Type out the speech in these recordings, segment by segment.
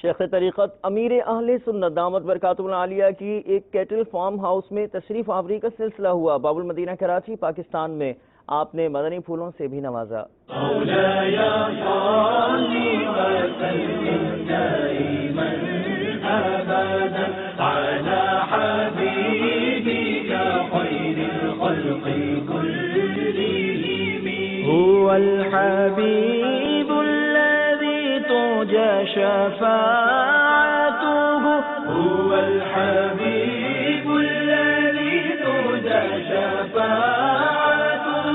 شیخ طریقت امیر اہل سنت دامت برکاتہ العالیہ کی ایک کیٹل فارم ہاؤس میں تشریف آوری کا سلسلہ ہوا۔ باب المدینہ کراچی پاکستان میں آپ نے مدنی پھولوں سے بھی نوازا۔ هو الحبيب الذي ترجى شفاعته هو الحبيب الذي ترجى شفاعته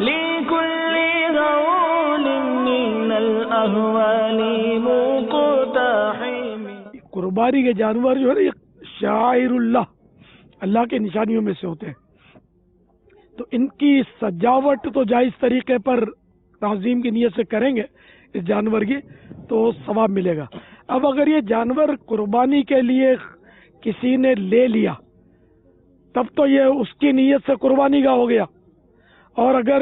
لكل هول من الأهوال مقتحم۔ قربانی کے جانور جو ہے نا یہ شعائر اللہ کے نشانیوں میں سے ہوتے ہیں، تو ان کی سجاوٹ تو جائز طریقے پر تعظیم کی نیت سے کریں گے اس جانور کی تو ثواب ملے گا۔ اب اگر یہ جانور قربانی کے لیے کسی نے لے لیا تب تو یہ اس کی نیت سے قربانی کا ہو گیا، اور اگر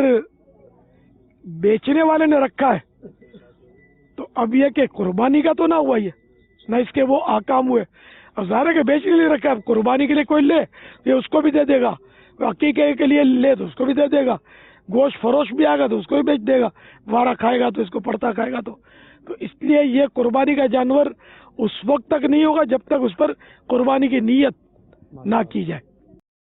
بیچنے والے نے رکھا ہے تو اب یہ کہ قربانی کا تو نہ ہوا، یہ نہ اس کے وہ آکام ہوئے۔ اب ظاہر ہے کہ بیچنے کے لیے رکھا ہے، اب قربانی کے لیے کوئی لے یہ اس کو بھی دے دے گا، عقیقے کے لیے لے تو اس کو بھی دے دے گا، گوشت فروش بھی آئے گا تو اس کو بھی بیچ دے گا، وارا کھائے گا تو اس کو پڑتا کھائے گا۔ تو اس لیے یہ قربانی کا جانور اس وقت تک نہیں ہوگا جب تک اس پر قربانی کی نیت نہ کی جائے۔